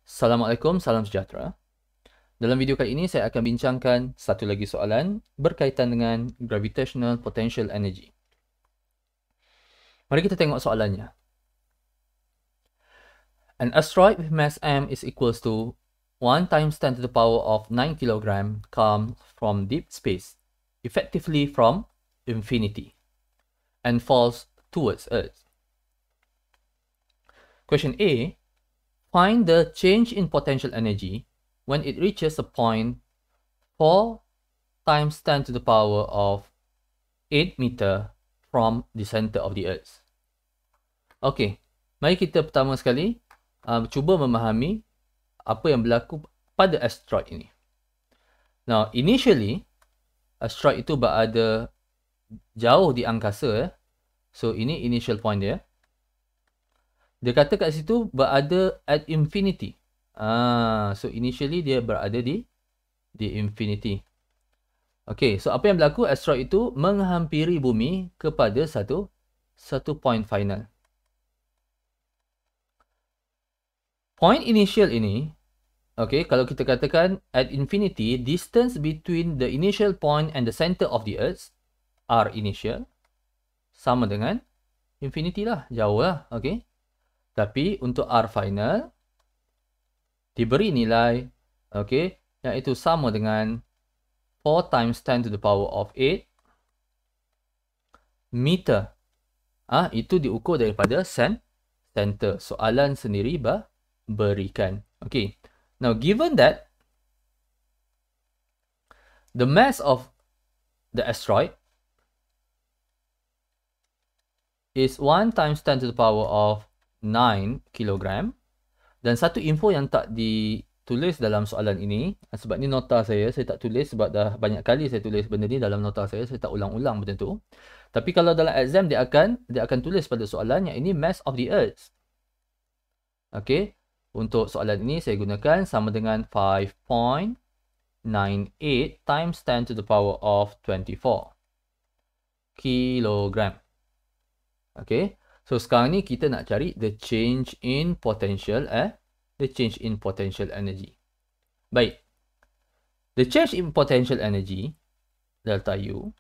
Assalamualaikum, salam sejahtera. Dalam video kali ini saya akan bincangkan satu lagi soalan berkaitan dengan gravitational potential energy. Mari kita tengok soalannya. An asteroid with mass m is equals to 1 times 10 to the power of 9 kilogram comes from deep space, effectively from infinity, and falls towards Earth. Question A. Find the change in potential energy when it reaches a point 4 times 10 to the power of 8 meter from the center of the Earth. Okey, mari kita pertama sekali cuba memahami apa yang berlaku pada asteroid ini. Now, initially, asteroid itu berada jauh di angkasa. So, ini initial point dia. Dia kata kat situ berada at infinity. So initially dia berada di infinity. Okay, so apa yang berlaku? Asteroid itu menghampiri bumi kepada satu point final. Point initial ini, okay, kalau kita katakan at infinity, distance between the initial point and the center of the Earth, R initial, sama dengan infinity lah, jauh lah, okay. Tapi untuk R final diberi nilai, okay, iaitu sama dengan 4 times 10 to the power of 8 meter. Itu diukur daripada center. Soalan sendiri berikan. Okay. Now, given that the mass of the asteroid is 1 times 10 to the power of 9 kilogram. Dan satu info yang tak ditulis dalam soalan ini, sebab ni nota saya tak tulis sebab dah banyak kali saya tulis benda ni dalam nota saya tak ulang-ulang benda tu. Tapi kalau dalam exam dia akan tulis pada soalan yang ini mass of the Earth. Okey, untuk soalan ini saya gunakan sama dengan 5.98 times 10 to the power of 24 kilogram. Okey. So sekarang ni kita nak cari the change in potential energy. Baik. The change in potential energy, delta U,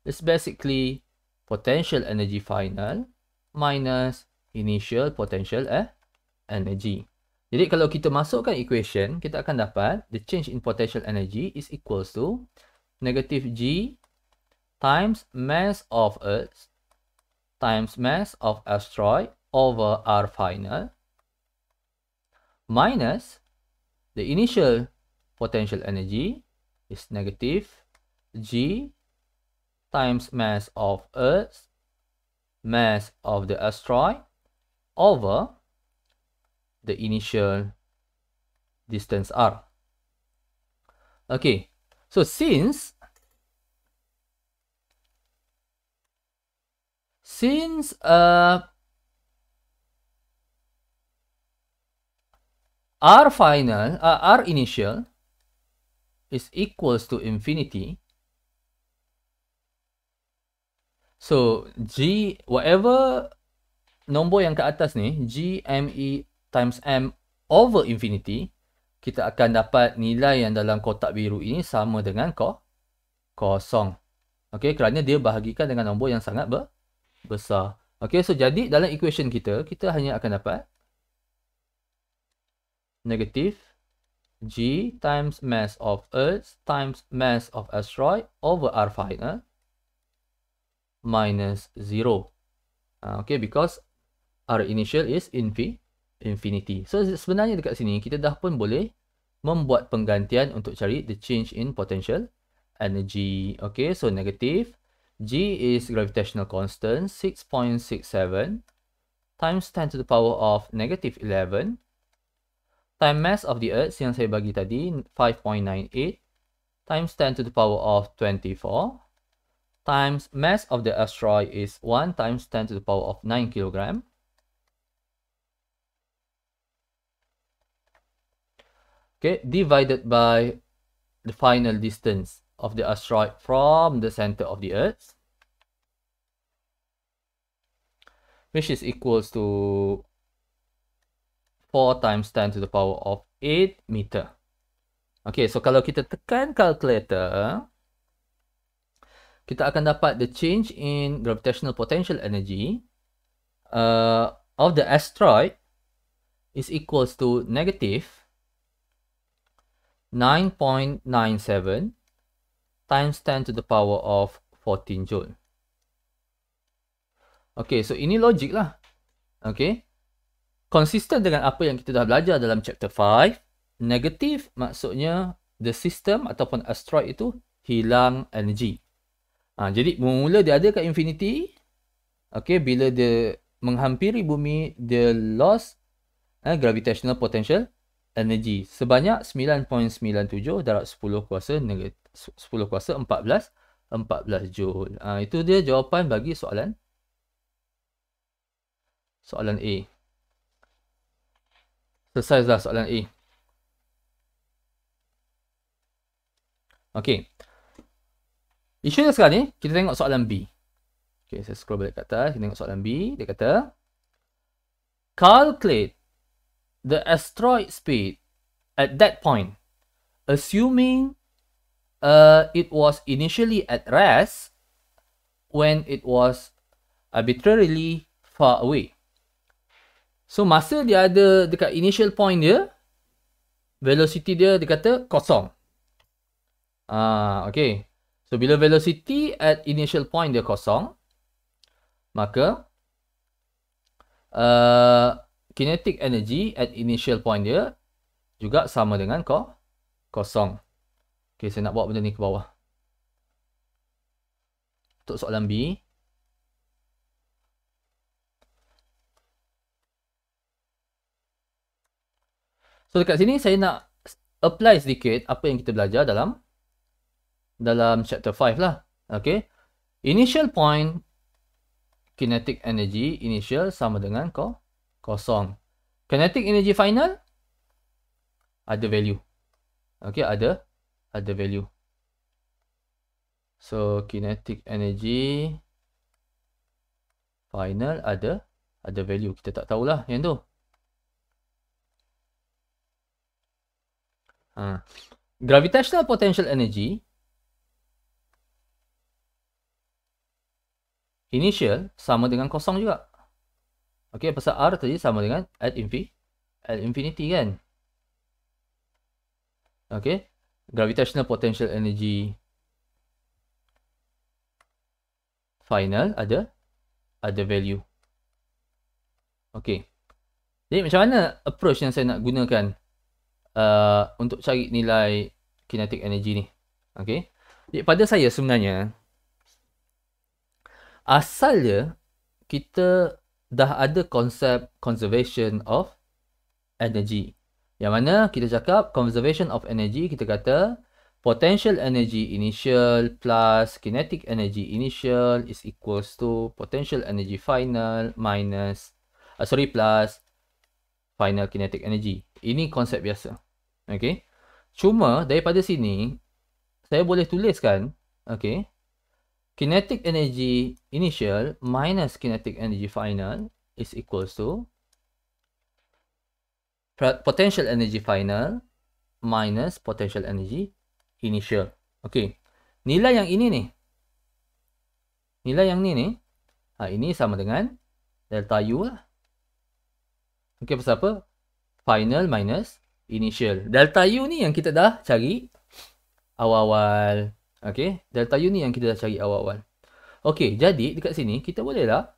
is basically potential energy final minus initial potential energy. Jadi kalau kita masukkan equation, kita akan dapat the change in potential energy is equals to negative G times mass of Earth times mass of asteroid over R final minus the initial potential energy is negative G times mass of Earth, mass of the asteroid over the initial distance R. Okay, so since R final, R initial is equals to infinity, so G, whatever nombor yang ke atas ni, G ME times M over infinity, kita akan dapat nilai yang dalam kotak biru ini sama dengan kosong. Okay, kerana dia bahagikan dengan nombor yang sangat besar. Okay, so jadi dalam equation kita hanya akan dapat negative G times mass of Earth times mass of asteroid over R final minus 0. Okay, because R initial is infinity. So sebenarnya dekat sini kita dah pun boleh membuat penggantian untuk cari the change in potential energy. Okay, so negative G is gravitational constant 6.67 times 10 to the power of negative 11 time mass of the Earth yang saya bagi tadi 5.98 times 10 to the power of 24 times mass of the asteroid is 1 times 10 to the power of 9 kilogram. Okay, divided by the final distance of the asteroid from the center of the Earth, which is equals to 4 times 10 to the power of 8 meter. Okay, so kalau kita tekan calculator, kita akan dapat the change in gravitational potential energy of the asteroid is equals to negative 9.97 times 10 to the power of 14 joule. Okay, so ini logik lah. Okay. Konsisten dengan apa yang kita dah belajar dalam chapter 5. Negatif maksudnya the system ataupun asteroid itu hilang energi. Jadi mula dia ada kat infinity. Okay, bila dia menghampiri bumi, dia lost gravitational potential energy sebanyak 9.97 darab 10 kuasa 10 kuasa 14 joule. Itu dia jawapan bagi soalan A. Selesailah soalan A. Okey. Isu yang sekarang ni, kita tengok soalan B. Okey, saya scroll balik ke atas, kita tengok soalan B. Dia kata, calculate the asteroid speed at that point, assuming it was initially at rest when it was arbitrarily far away. So, masa dia ada dekat initial point dia, velocity dia kata kosong. Okay. So, bila velocity at initial point dia kosong, maka kinetic energy at initial point dia juga sama dengan kosong. Okay, saya nak bawa benda ni ke bawah. Untuk soalan B. So, dekat sini saya nak apply sedikit apa yang kita belajar dalam chapter 5 lah. Okay. Initial point, kinetic energy initial sama dengan kosong. Kinetic energy final, ada value. Okay, ada value. So, kinetic energy final ada value. Kita tak tahulah yang tu. Gravitational potential energy initial sama dengan kosong juga. Okay, pasal R tadi sama dengan at infinity kan. Okay, gravitational potential energy final ada value. Okay, jadi macam mana approach yang saya nak gunakan untuk cari nilai kinetic energy ni? Okay, jadi pada saya sebenarnya asalnya kita dah ada konsep conservation of energy. Yang mana kita cakap conservation of energy, kita kata potential energy initial plus kinetic energy initial is equals to potential energy final minus plus final kinetic energy. Ini konsep biasa. Okay. Cuma daripada sini saya boleh tuliskan, okay, kinetic energy initial minus kinetic energy final is equals to potential energy final minus potential energy initial. Okay. Nilai yang ini ni. Nilai yang ni. Ini sama dengan delta U lah. Okay, pasal apa? Final minus initial. Delta U ni yang kita dah cari awal-awal. Okay. Delta U ni yang kita dah cari awal-awal. Okay. Jadi, dekat sini, kita bolehlah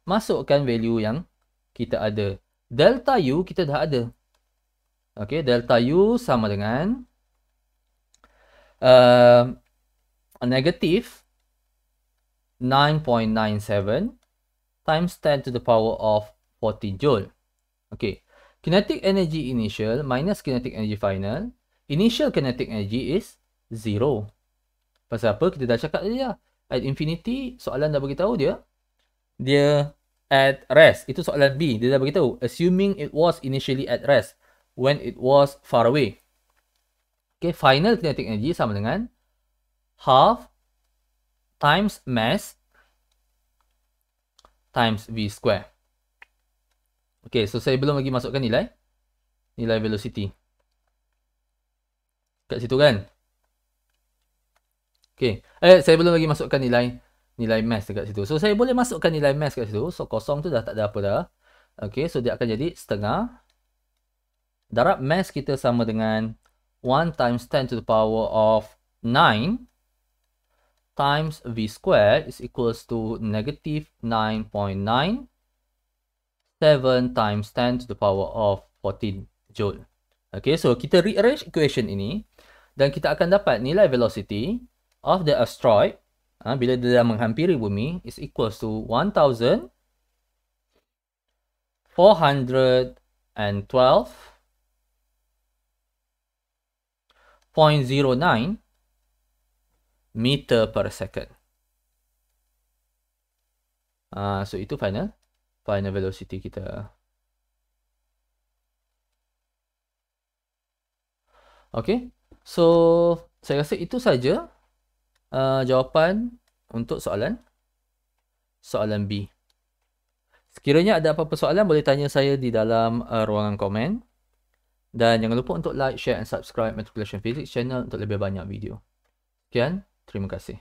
masukkan value yang kita ada. Delta U kita dah ada. Okay. Delta U sama dengan negative 9.97 times 10 to the power of 40 joule. Okay. Kinetic energy initial minus kinetic energy final. Initial kinetic energy is 0. Pasal apa? Kita dah cakap tadi lah. At infinity, soalan dah beritahu dia at rest. Itu soalan B. Dia dah beritahu. Assuming it was initially at rest when it was far away. Okay. Final kinetic energy sama dengan half times mass times V square. Okay, so saya belum lagi masukkan nilai velocity. Kat situ kan? Okay. Saya belum lagi masukkan nilai mass dekat situ. So, saya boleh masukkan nilai mass kat situ. So, kosong tu dah tak ada apa dah. Okay, so dia akan jadi setengah. Darab mass kita sama dengan 1 times 10 to the power of 9 times V squared is equals to negative 9.97 times 10 to the power of 14 joule. Okay, so kita rearrange equation ini dan kita akan dapat nilai velocity of the asteroid bila dia menghampiri bumi is equals to 1412.09 meter per second. So itu final velocity kita. Okay, so saya rasa itu saja jawapan untuk soalan B. Sekiranya ada apa-apa soalan boleh tanya saya di dalam ruangan komen. Dan jangan lupa untuk like, share and subscribe Matriculation Physics channel untuk lebih banyak video. Sekian, terima kasih.